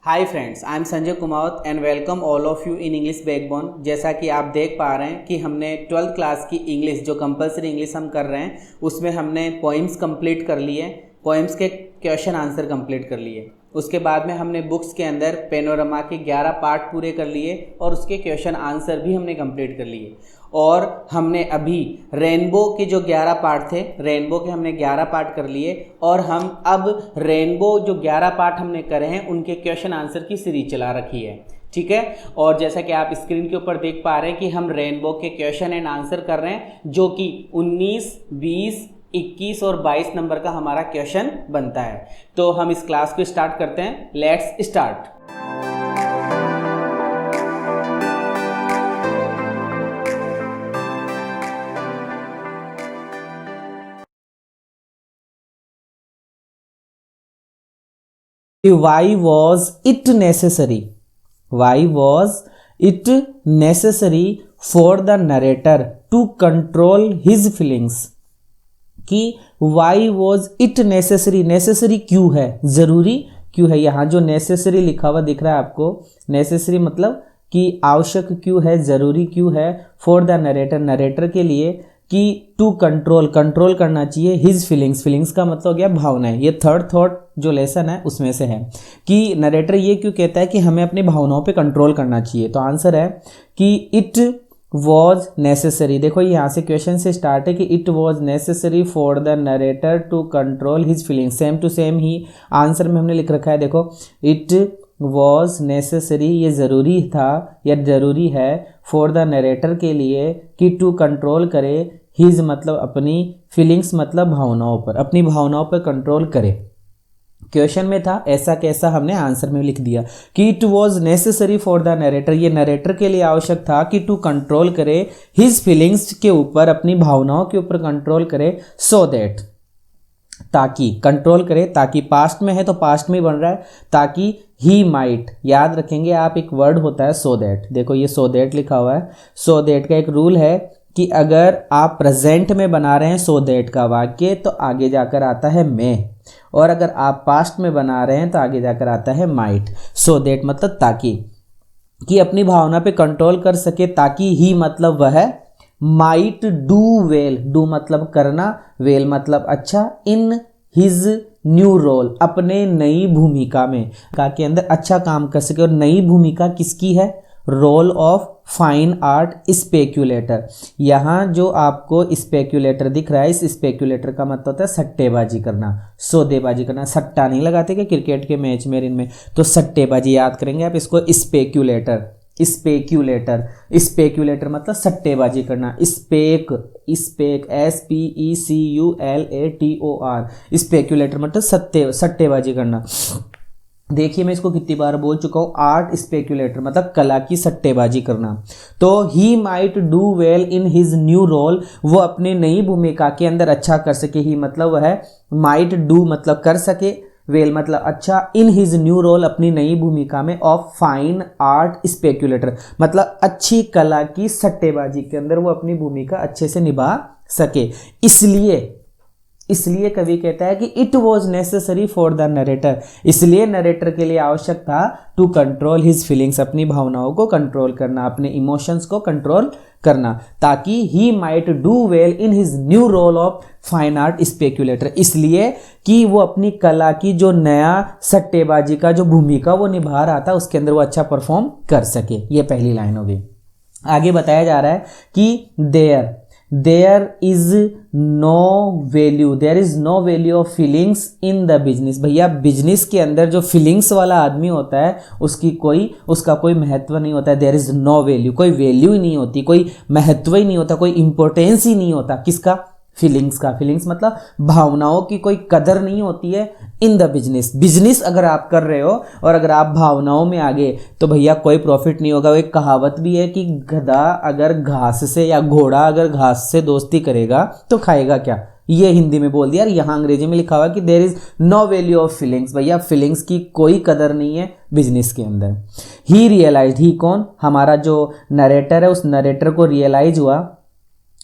Hi friends, I am Sanjay Kumawat and welcome all of you in English backbone. जैसा कि आप देख पा रहे हैं कि हमने 12th क्लास की इंग्लिश जो कंपलसरी इंग्लिश हम कर रहे हैं उसमें हमने पोइम्स कंप्लीट कर लिए, पोइम्स के क्वेश्चन आंसर कंप्लीट कर लिए। उसके बाद में हमने बुक्स के अंदर पेनोरमा के 11 पार्ट पूरे कर लिए और उसके क्वेश्चन आंसर भी हमने कंप्लीट कर लिए। और हमने अभी रेनबो के जो 11 पार्ट थे, रेनबो के हमने 11 पार्ट कर लिए और हम अब रेनबो जो 11 पार्ट हमने करे हैं उनके क्वेश्चन आंसर की सीरीज चला रखी है। ठीक है, और जैसा कि आप स्क्रीन के ऊपर देख पा रहे हैं कि हम रेनबो के क्वेश्चन एंड आंसर कर रहे हैं, जो कि 19, 20, 21 और 22 नंबर का हमारा क्वेश्चन बनता है। तो हम इस क्लास को स्टार्ट करते हैं। Let's start. Why was it necessary? Why was it necessary for the narrator to control his feelings? कि why was it necessary? necessary क्यों है, जरूरी क्यों है। यहाँ जो necessary लिखा हुआ दिख रहा है आपको, necessary मतलब कि आवश्यक क्यों है, जरूरी क्यों है। for the narrator, नरेटर के लिए, कि टू कंट्रोल करना चाहिए हिज फीलिंग्स का मतलब हो गया भावनाएं। ये थर्ड थॉट जो लेसन है उसमें से है कि नरेटर ये क्यों कहता है कि हमें अपनी भावनाओं पे कंट्रोल करना चाहिए। तो आंसर है कि इट वॉज नेसेसरी। देखो यहाँ से क्वेश्चन से स्टार्ट है कि it was necessary for the narrator to control his feelings. Same to same ही आंसर में हमने लिख रखा है। देखो इट वॉज नेसेसरी, ये ज़रूरी था या ज़रूरी है फॉर द नरेटर के लिए कि टू कंट्रोल करे हिज मतलब अपनी, फीलिंग्स मतलब भावनाओं पर, अपनी भावनाओं पर कंट्रोल करे। क्वेश्चन में था ऐसा कैसा, हमने आंसर में लिख दिया कि it was necessary for the narrator, ये नरेटर के लिए आवश्यक था कि टू कंट्रोल करे हिज फीलिंग्स के ऊपर, अपनी भावनाओं के ऊपर कंट्रोल करे। सो दैट, ताकि, कंट्रोल करे ताकि, पास्ट में है तो पास्ट में बन रहा है, ताकि ही माइट, याद रखेंगे आप, एक वर्ड होता है सो दैट। देखो ये सो दैट लिखा हुआ है। सो दैट का एक रूल है कि अगर आप प्रेजेंट में बना रहे हैं सो दैट का वाक्य तो आगे जाकर आता है में, और अगर आप पास्ट में बना रहे हैं तो आगे जाकर आता है माइट। सो दैट मतलब ताकि, कि अपनी भावना पे कंट्रोल कर सके, ताकि ही मतलब वह, माइट डू वेल, डू मतलब करना, वेल मतलब अच्छा, इन हिज न्यू रोल, अपने नई भूमिका में, का के अंदर अच्छा काम कर सके। और नई भूमिका किसकी है? Role of fine art speculator. यहाँ जो आपको स्पेक्यूलेटर दिख रहा है, इस स्पेक्यूलेटर का मतलब होता है सट्टेबाजी करना, सौदेबाजी करना। सट्टा नहीं लगाते क्या क्रिकेट के मैच में, इनमें तो सट्टेबाजी याद करेंगे आप इसको। स्पेक्यूलेटर, स्पेक्यूलेटर, स्पेक्यूलेटर मतलब सट्टेबाजी करना। स्पेक, स्पेक SPECULATOR, स्पेक्यूलेटर मतलब सट्टेबाजी करना। देखिए मैं इसको कितनी बार बोल चुका हूँ, आर्ट स्पेक्यूलेटर मतलब कला की सट्टेबाजी करना। तो he might do well in his new role, वो अपने नई भूमिका के अंदर अच्छा कर सके। ही मतलब वह है, माइट डू मतलब कर सके, वेल मतलब अच्छा, इन हिज न्यू रोल अपनी नई भूमिका में, ऑफ फाइन आर्ट स्पेक्यूलेटर मतलब अच्छी कला की सट्टेबाजी के अंदर वो अपनी भूमिका अच्छे से निभा सके। इसलिए कवि कहता है कि it was necessary for the narrator, इसलिए नरेटर के लिए आवश्यक था टू कंट्रोल हिज फीलिंग्स, अपनी भावनाओं को कंट्रोल करना, अपने इमोशंस को कंट्रोल करना, ताकि he might do well in his new role of fine art speculator, इसलिए कि वो अपनी कला की जो नया सट्टेबाजी का जो भूमिका वो निभा रहा था उसके अंदर वो अच्छा परफॉर्म कर सके। ये पहली लाइन होगी। आगे बताया जा रहा है कि there is no value of feelings in the business. भैया बिजनेस के अंदर जो फीलिंग्स वाला आदमी होता है उसका कोई महत्व नहीं होता है। देयर इज नो वैल्यू, कोई वैल्यू ही नहीं होती, कोई महत्व ही नहीं होता, कोई इंपॉर्टेंस ही नहीं होता। किसका? फीलिंग्स का। फीलिंग्स मतलब भावनाओं की कोई कदर नहीं होती है इन द बिजनेस अगर आप कर रहे हो और अगर आप भावनाओं में आगे तो भैया कोई प्रॉफिट नहीं होगा। एक कहावत भी है कि गधा अगर घास से या घोड़ा अगर घास से दोस्ती करेगा तो खाएगा क्या। ये हिंदी में बोल दिया, यहाँ अंग्रेजी में लिखा हुआ कि there is no value of feelings. भैया फीलिंग्स की कोई कदर नहीं है बिजनेस के अंदर। ही रियलाइज, ही कौन? हमारा जो नरेटर है, उस नरेटर को रियलाइज हुआ,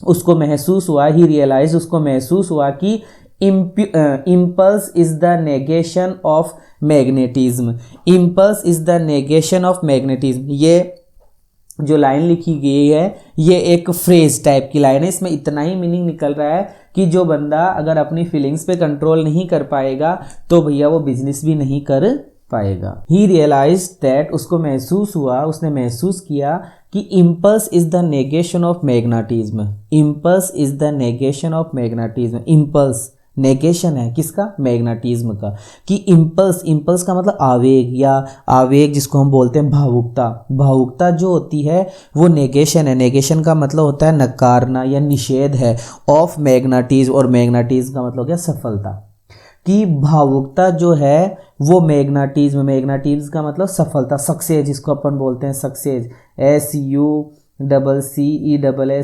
उसको महसूस हुआ, ही रियलाइज उसको महसूस हुआ कि impulse is the negation of magnetism, impulse is the negation of magnetism। ये जो लाइन लिखी गई है ये एक फ्रेज टाइप की लाइन है, इसमें इतना ही मीनिंग निकल रहा है कि जो बंदा अगर अपनी फीलिंग्स पे कंट्रोल नहीं कर पाएगा तो भैया वो बिजनेस भी नहीं कर पाएगा। ही रियलाइज दैट, उसको महसूस हुआ, उसने महसूस किया कि impulse is the negation of magnetism, impulse is the negation of magnetism. Impulse negation है किसका? मैग्नेटिज्म का। कि इम्पल्स, इम्पल्स का मतलब आवेग, या आवेग जिसको हम बोलते हैं भावुकता, भावुकता जो होती है वो नेगेशन है। नेगेशन का मतलब होता है नकारना या निषेध है ऑफ मैग्नेटिज्म, और मैग्नेटिज्म का मतलब हो गया सफलता। कि भावुकता जो है वो मैग्नेटिज्म, मैग्नेटिज्म का मतलब सफलता, सक्सेस जिसको अपन बोलते हैं सक्सेस, SUCCESS।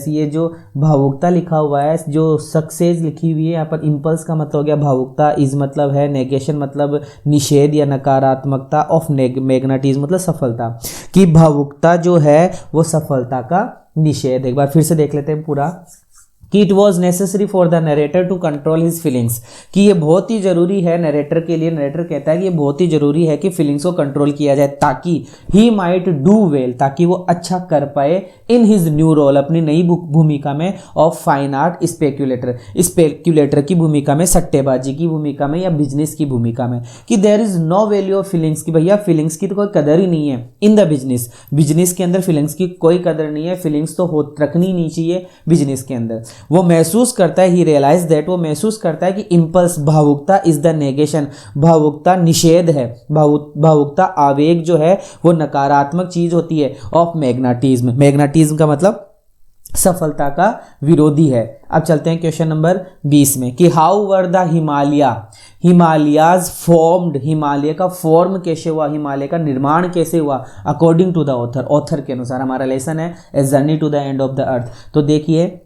ये जो भावुकता लिखा हुआ है, जो सक्सेस लिखी हुई है यहाँ पर, इम्पल्स का मतलब हो गया भावुकता, इज मतलब है नेगेशन मतलब निषेध या नकारात्मकता, ऑफ मैग्नेटिज्म मतलब सफलता। कि भावुकता जो है वो सफलता का निषेध। एक बार फिर से देख लेते हैं पूरा। कि it was necessary for the narrator to control his feelings, कि ये बहुत ही जरूरी है नरेटर के लिए। नरेटर कहता है कि ये बहुत ही जरूरी है कि फीलिंग्स को कंट्रोल किया जाए ताकि ही माइट डू वेल, ताकि वो अच्छा कर पाए इन हिज न्यू रोल, अपनी नई भूमिका में, of fine art speculator, speculator की भूमिका में, सट्टेबाजी की भूमिका में या बिजनेस की भूमिका में। कि there is no value of feelings, कि भैया फीलिंग्स की तो कोई कदर ही नहीं है इन द बिजनेस, बिजनेस के अंदर फीलिंग्स की कोई कदर नहीं है, फीलिंग्स तो रखनी नहीं चाहिए बिजनेस के अंदर। वो महसूस करता है, ही रियलाइज दैट, वो महसूस करता है कि इम्पल्स भावुकता इज द नेगेशन, भावुकता निषेध है, भावुकता आवेग जो है वो नकारात्मक चीज होती है, ऑफ मैग्नेटिज्म, मैग्नेटिज्म का मतलब सफलता का विरोधी है। अब चलते हैं क्वेश्चन नंबर 20 में। कि how were the Himalayas formed, Himalaya का फॉर्म कैसे हुआ, हिमालय का निर्माण कैसे हुआ, according to the author, author के अनुसार। हमारा लेसन है a journey to the end of the earth. तो देखिए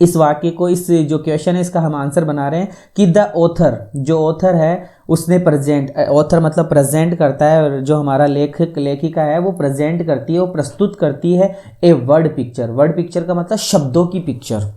इस वाक्य को, इस जो क्वेश्चन है इसका हम आंसर बना रहे हैं कि द ऑथर, जो ऑथर है उसने प्रेजेंट, ऑथर मतलब प्रेजेंट करता है, और जो हमारा लेखक लेखिका है वो प्रेजेंट करती है, वो प्रस्तुत करती है a word picture. Word picture का मतलब शब्दों की पिक्चर,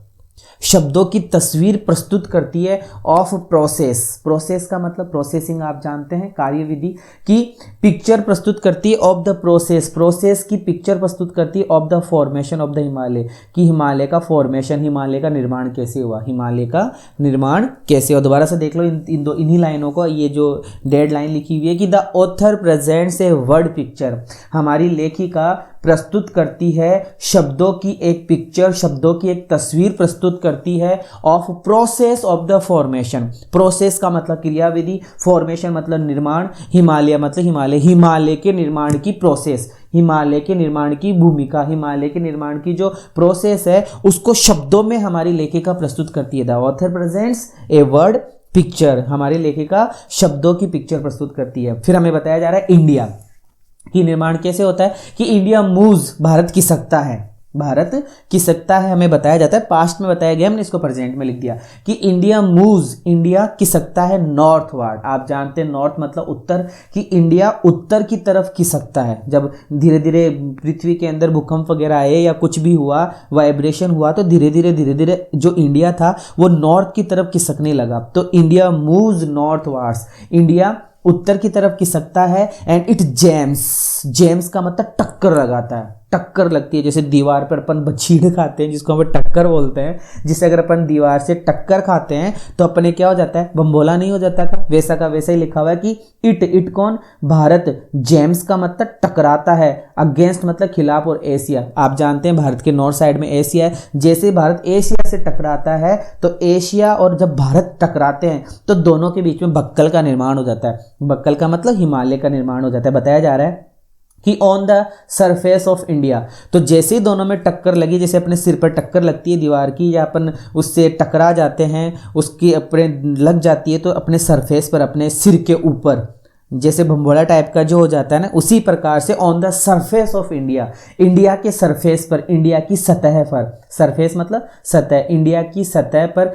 शब्दों की तस्वीर प्रस्तुत करती है, ऑफ प्रोसेस, प्रोसेस का मतलब प्रोसेसिंग आप जानते हैं, कार्यविधि की पिक्चर प्रस्तुत करती है, ऑफ द प्रोसेस, प्रोसेस की पिक्चर प्रस्तुत करती है, of the formation of the Himalaya, कि हिमालय का फॉर्मेशन, हिमालय का निर्माण कैसे हुआ, हिमालय का निर्माण कैसे हुआ। दोबारा से देख लो इन्हीं लाइनों को, ये जो डेड लाइन लिखी हुई है कि the author presents a word picture, हमारी लेखिका प्रस्तुत करती है शब्दों की एक पिक्चर, शब्दों की एक तस्वीर प्रस्तुत करती है, of process of the formation, process का मतलब क्रियाविधि, फॉर्मेशन मतलब निर्माण, हिमालय मतलब हिमालय, हिमालय के निर्माण की प्रोसेस, हिमालय के निर्माण की भूमिका, हिमालय के निर्माण की जो प्रोसेस है उसको शब्दों में हमारी लेखिका प्रस्तुत करती है। The author presents a word picture, हमारी लेखिका शब्दों की पिक्चर प्रस्तुत करती है। फिर हमें बताया जा रहा है इंडिया की निर्माण कैसे होता है, कि इंडिया मूव्स, भारत खिसकता है, भारत खिसकता है, हमें बताया जाता है, पास्ट में बताया गया, हमने इसको प्रेजेंट में लिख दिया कि इंडिया मूव्स, इंडिया खिसकता है नॉर्थवर्ड। आप जानते हैं नॉर्थ मतलब उत्तर, कि इंडिया उत्तर की तरफ खिसकता है। जब धीरे धीरे पृथ्वी के अंदर भूकंप वगैरह आए या कुछ भी हुआ, वाइब्रेशन हुआ, तो धीरे धीरे जो इंडिया था वो नॉर्थ की तरफ खिसकने लगा। तो इंडिया मूव्स नॉर्थवर्ड्स, इंडिया उत्तर की तरफ खिसकता है, एंड इट जैम्स, जैम्स का मतलब टक्कर लगाता है, टक्कर लगती है, जैसे दीवार पर अपन बछीड़ खाते हैं जिसको हम टक्कर बोलते हैं, जिससे अगर अपन दीवार से टक्कर खाते हैं तो अपने क्या हो जाता है, बम्बोला नहीं हो जाता का, वैसा का वैसा ही लिखा हुआ है कि इट कौन, भारत, जेम्स का मतलब टकराता है, अगेंस्ट मतलब खिलाफ, और एशिया, आप जानते हैं भारत के नॉर्थ साइड में एशिया है, जैसे भारत एशिया से टकराता है तो एशिया और जब भारत टकराते हैं तो दोनों के बीच में बक्कल का निर्माण हो जाता है, बक्कल का मतलब हिमालय का निर्माण हो जाता है। बताया जा रहा है कि on the surface of India, तो जैसे ही दोनों में टक्कर लगी, जैसे अपने सिर पर टक्कर लगती है दीवार की, या अपन उससे टकरा जाते हैं, उसकी अपने लग जाती है तो अपने सरफेस पर, अपने सिर के ऊपर जैसे भंबोला टाइप का जो हो जाता है ना, उसी प्रकार से on the surface of India, India के सरफेस पर, इंडिया की सतह पर, सरफेस मतलब सतह, इंडिया की सतह पर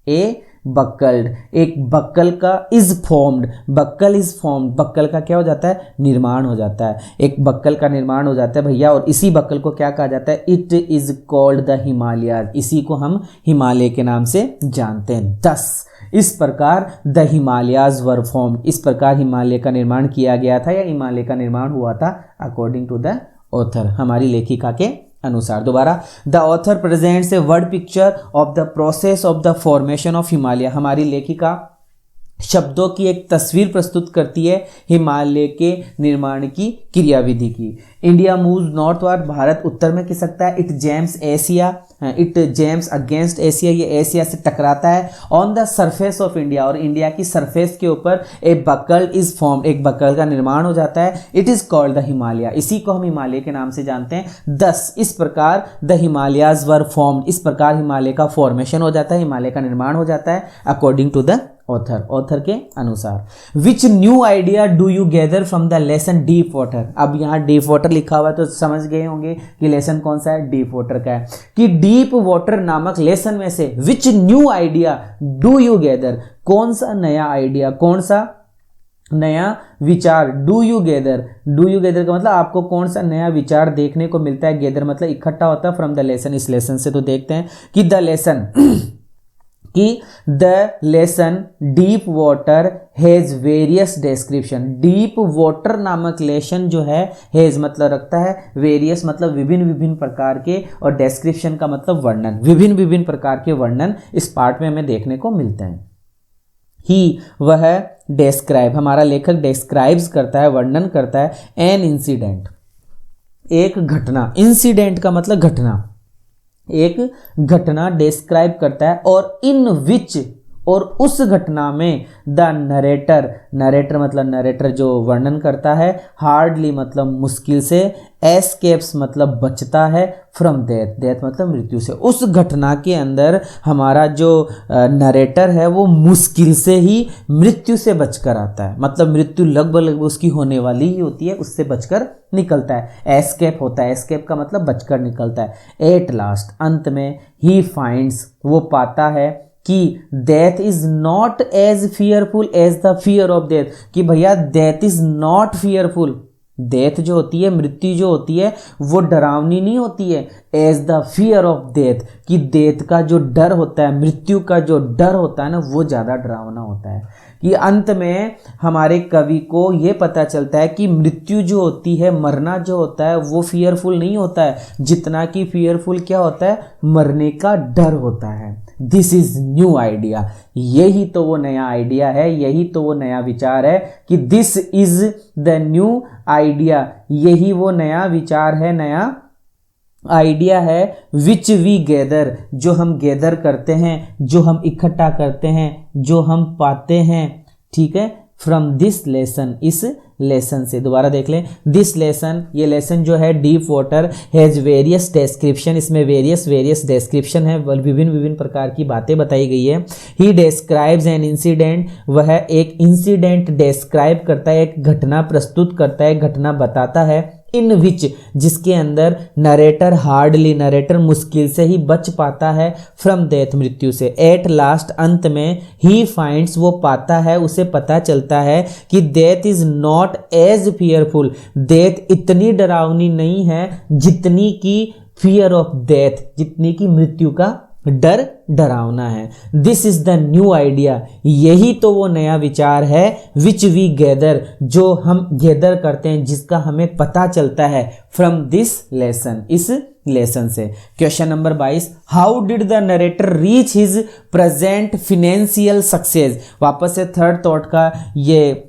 ए बक्कल्ड, एक बक्कल का is formed, buckle is formed, buckle का क्या हो जाता है, निर्माण हो जाता है, एक बक्कल का निर्माण हो जाता है भैया, और इसी बक्कल को क्या कहा जाता है, it is called the Himalayas, इसी को हम हिमालय के नाम से जानते हैं। 10 इस प्रकार द हिमालयाज वर फॉर्म्ड, इस प्रकार हिमालय का निर्माण किया गया था या हिमालय का निर्माण हुआ था अकॉर्डिंग टू द ऑथर, हमारी लेखिका के अनुसार। दोबारा, the author presents a word picture of the process of the formation of Himalaya, हमारी लेखिका शब्दों की एक तस्वीर प्रस्तुत करती है हिमालय के निर्माण की क्रियाविधि की। इंडिया मूव्स नॉर्थवर्ड, भारत उत्तर में खिसकता है। It James Asia, it James against Asia, ये एशिया से टकराता है। On the surface of India, और इंडिया की सरफेस के ऊपर ए बकल इज फॉर्म्ड, एक बकल का निर्माण हो जाता है। It is called the Himalaya, इसी को हम हिमालय के नाम से जानते हैं। 10 इस प्रकार द हिमालयाज वर फॉर्म्ड, इस प्रकार हिमालय का फॉर्मेशन हो जाता है, हिमालय का निर्माण हो जाता है according to the author, author के अनुसार। Which new idea do you gather from the lesson deep water, अब यहाँ डीप वाटर लिखा हुआ है तो समझ गए होंगे कि लेसन कौन सा है, डीप वाटर का है। कि डीप वाटर नामक लेसन में से विच new idea do you gather, कौन सा नया आइडिया, कौन सा नया विचार, do you gather, do you gather का मतलब आपको कौन सा नया विचार देखने को मिलता है, गैदर मतलब इकट्ठा होता है, फ्रॉम द लेसन, इस लेसन से। तो देखते हैं कि द लेसन कि the lesson deep water has various description, deep water नामक लेसन जो है, हैज मतलब रखता है, वेरियस मतलब विभिन्न विभिन्न प्रकार के, और डिस्क्रिप्शन का मतलब वर्णन, विभिन्न विभिन्न प्रकार के वर्णन इस पार्ट में हमें देखने को मिलते हैं। ही वह डिस्क्राइब, हमारा लेखक डिस्क्राइब्स करता है, वर्णन करता है, एन इंसिडेंट, एक घटना, इंसिडेंट का मतलब घटना, एक घटना डिस्क्राइब करता है, और इन विच, और उस घटना में द नरेटर, नरेटर मतलब नरेटर जो वर्णन करता है, हार्डली मतलब मुश्किल से, एस्केप्स मतलब बचता है, फ्रॉम डेथ, डेथ मतलब मृत्यु से। उस घटना के अंदर हमारा जो नरेटर है वो मुश्किल से ही मृत्यु से बचकर आता है, मतलब मृत्यु लगभग उसकी होने वाली ही होती है, उससे बचकर निकलता है, एस्केप होता है, एस्केप का मतलब बचकर निकलता है। एट लास्ट, अंत में, ही फाइंड्स, वो पाता है कि death is not as fearful as the fear of death, कि भैया death is not fearful, death जो होती है, मृत्यु जो होती है वो डरावनी नहीं होती है, as the fear of death, कि डेथ का जो डर होता है, मृत्यु का जो डर होता है ना, वो ज़्यादा डरावना होता है। कि अंत में हमारे कवि को ये पता चलता है कि मृत्यु जो होती है, मरना जो होता है, वो फियरफुल नहीं होता है, जितना कि फियरफुल क्या होता है, मरने का डर होता है। दिस इज न्यू आइडिया, यही तो वो नया आइडिया है, यही तो वो नया विचार है कि this is the new idea, यही वो नया विचार है, नया आइडिया है, विच वी गैदर, जो हम गैदर करते हैं, जो हम इकट्ठा करते हैं, जो हम पाते हैं, ठीक है, फ्रॉम दिस लेसन, इस लेसन से। दोबारा देख लें, दिस लेसन, ये लेसन जो है deep water has various description, इसमें वेरियस डिस्क्रिप्शन है, विभिन्न विभिन्न प्रकार की बातें बताई गई है। ही डिस्क्राइब्स एन इंसिडेंट, वह एक इंसिडेंट डिस्क्राइब करता है, एक घटना प्रस्तुत करता है, घटना बताता है, इन विच, जिसके अंदर नरेटर हार्डली, नरेटर मुश्किल से ही बच पाता है, फ्रॉम डेथ, मृत्यु से। एट लास्ट, अंत में, ही फाइंड्स, वो पाता है, उसे पता चलता है कि death is not as fearful, death इतनी डरावनी नहीं है जितनी की फियर ऑफ डेथ, जितनी की मृत्यु का डर डरावना है। This is the new idea, यही तो वो नया विचार है, विच वी गैदर, जो हम गैदर करते हैं, जिसका हमें पता चलता है, फ्रॉम दिस लेसन, इस लेसन से। Question number 22, how did the narrator reach his present financial success, वापस से थर्ड थॉट का ये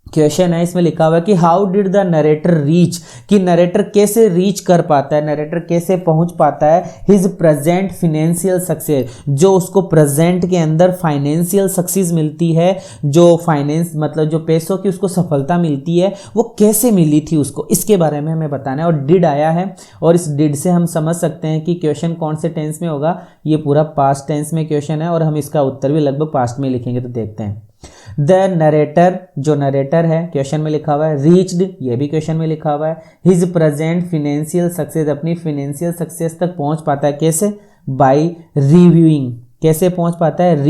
क्वेश्चन है, इसमें लिखा हुआ है कि how did the narrator reach, कि नरेटर कैसे रीच कर पाता है, नरेटर कैसे पहुंच पाता है, हिज प्रेजेंट फिनेंशियल सक्सेस, जो उसको प्रेजेंट के अंदर फाइनेंशियल सक्सेस मिलती है, जो फाइनेंस मतलब जो पैसों की उसको सफलता मिलती है, वो कैसे मिली थी उसको, इसके बारे में हमें बताना है। और डिड आया है, और इस डिड से हम समझ सकते हैं कि क्वेश्चन कौन से टेंस में होगा, ये पूरा पास्ट टेंस में क्वेश्चन है, और हम इसका उत्तर भी लगभग पास्ट में लिखेंगे। तो देखते हैं, द नरेटर, जो नरेटर है क्वेश्चन में लिखा हुआ है, रीच्ड, ये भी क्वेश्चन में लिखा हुआ है, हिज प्रेजेंट फिनेंशियल सक्सेस, अपनी फिनेंशियल सक्सेस तक पहुंच पाता है, कैसे, बाय रिव्यूइंग, कैसे पहुंच पाता है,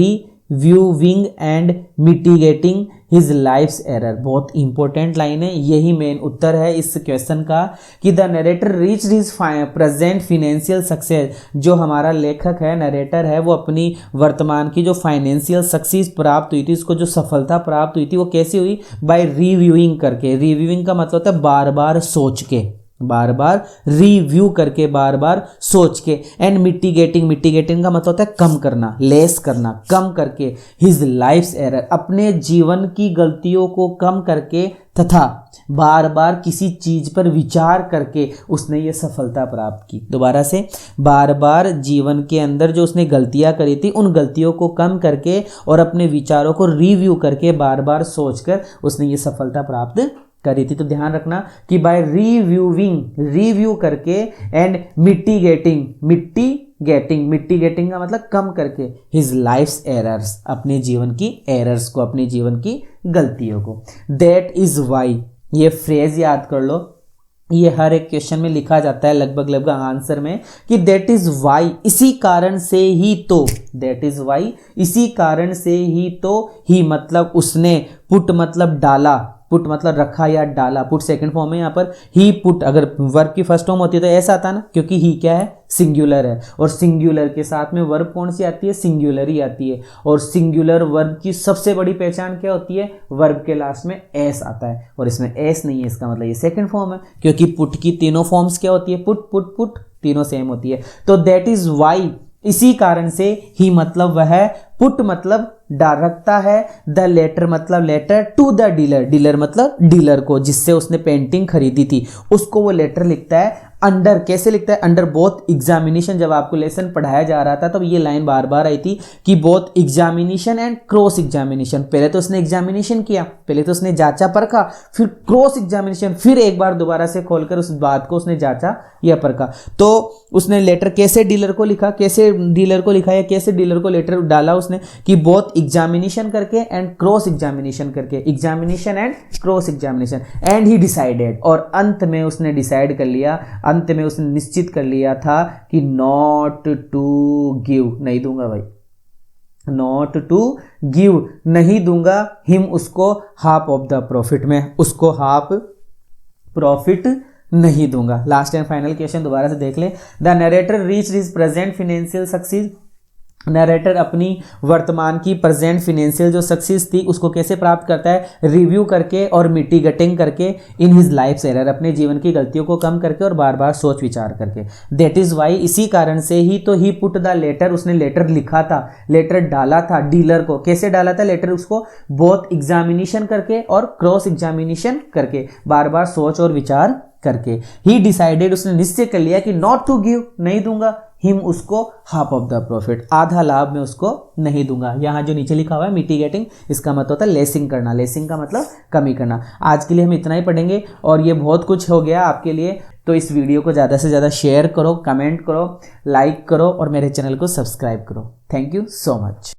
reviewing and mitigating his life's error. बहुत इंपॉर्टेंट लाइन है, यही मेन उत्तर है इस क्वेश्चन का कि the narrator reach his present financial success. जो हमारा लेखक है, नरेटर है, वो अपनी वर्तमान की जो फाइनेंशियल सक्सेस प्राप्त हुई थी, उसको जो सफलता प्राप्त हुई थी, वो कैसे हुई? बाय रिव्यूइंग करके। रिव्यूइंग का मतलब होता है बार बार सोच के, बार बार रिव्यू करके, बार बार सोच के। एंड मिटिगेटिंग, मिटिगेटिंग का मतलब होता है कम करना, लेस करना, कम करके। हिज लाइफ्स एरर, अपने जीवन की गलतियों को कम करके तथा बार बार किसी चीज पर विचार करके उसने ये सफलता प्राप्त की। दोबारा से, बार बार जीवन के अंदर जो उसने गलतियां करी थी, उन गलतियों को कम करके और अपने विचारों को रिव्यू करके, बार बार सोचकर उसने ये सफलता प्राप्त करी थी। तो ध्यान रखना कि बाय रिव्यूइंग, रिव्यू करके, एंड मिटिगेटिंग, मिटिगेटिंग का मतलब कम करके, हिज लाइफ्स एरर्स, अपने जीवन की एरर्स को, अपने जीवन की गलतियों को। दैट इज वाई, ये फ्रेज याद कर लो, ये हर एक क्वेश्चन में लिखा जाता है लगभग आंसर में कि दैट इज वाई, इसी कारण से ही तो, दैट इज वाई, इसी कारण से ही तो, ही मतलब उसने, पुट मतलब डाला, पुट मतलब रखा या डाला, पुट सेकंड फॉर्म है यहाँ पर। ही पुट, अगर वर्ब की फर्स्ट फॉर्म होती है तो ऐसा आता है ना, क्योंकि ही क्या है? सिंगुलर है, और सिंगुलर के साथ में वर्ब कौन सी आती है? सिंगुलर ही आती है। और सिंगुलर वर्ब की सबसे बड़ी पहचान क्या होती है? वर्ब के लास्ट में एस आता है, और इसमें एस नहीं है, इसका मतलब ये सेकंड फॉर्म है, क्योंकि पुट की तीनों फॉर्म्स क्या होती है? पुट पुट पुट, तीनों सेम होती है। तो दैट इज वाई, इसी कारण से, ही मतलब वह, पुट मतलब डाल रखता है, द लेटर मतलब letter, to the dealer, dealer मतलब डीलर को, जिससे उसने पेंटिंग खरीदी थी, उसको वो लेटर लिखता है। अंडर कैसे लिखता है? अंडर बोथ एग्जामिनेशन, जब आपको लेसन पढ़ाया जा रहा था तब ये लाइन बार बार आई थी कि both examination and cross examination. पहले तो उसने एग्जामिनेशन किया, पहले तो उसने जांचा परखा, फिर क्रॉस एग्जामिनेशन, फिर एक बार दोबारा से खोलकर उस बात को उसने जांचा या परखा। तो उसने लेटर कैसे डीलर को लिखा, कैसे डीलर को लिखा, या कैसे डीलर को लेटर डाला उसने? कि बोथ एग्जामिनेशन करके एंड क्रॉस एग्जामिनेशन करके, examination and cross examination. And he decided, और अंत में उसने डिसाइड कर लिया, अंत में उसने निश्चित कर लिया था कि नॉट टू गिव, नहीं दूंगा भाई, नॉट टू गिव, नहीं दूंगा, हिम उसको, हाफ ऑफ द प्रॉफिट, में उसको हाफ प्रॉफिट नहीं दूंगा। लास्ट एंड फाइनल क्वेश्चन दोबारा से देख ले। The narrator reach his present financial success, narrator अपनी वर्तमान की प्रेजेंट फाइनेंशियल जो सक्सेस थी उसको कैसे प्राप्त करता है? रिव्यू करके और मिटिगेटिंग करके, इन हिज लाइफ्स एरर, अपने जीवन की गलतियों को कम करके और बार बार सोच विचार करके। दैट इज वाई, इसी कारण से ही तो, ही पुट द लेटर, उसने लेटर लिखा था, लेटर डाला था डीलर को। कैसे डाला था लेटर? उसको बोथ एग्जामिनेशन करके और क्रॉस एग्जामिनेशन करके, बार बार सोच और विचार करके। ही डिसाइडेड, उसने निश्चय कर लिया कि नॉट टू गिव, नहीं दूंगा, हिम उसको, हाफ ऑफ द प्रॉफिट, आधा लाभ में उसको नहीं दूंगा। यहाँ जो नीचे लिखा हुआ है मिटिगेटिंग, इसका मतलब होता है लेसिंग करना, लेसिंग का मतलब कमी करना। आज के लिए हम इतना ही पढ़ेंगे और ये बहुत कुछ हो गया आपके लिए। तो इस वीडियो को ज़्यादा से ज़्यादा शेयर करो, कमेंट करो, लाइक करो और मेरे चैनल को सब्सक्राइब करो। Thank you so much.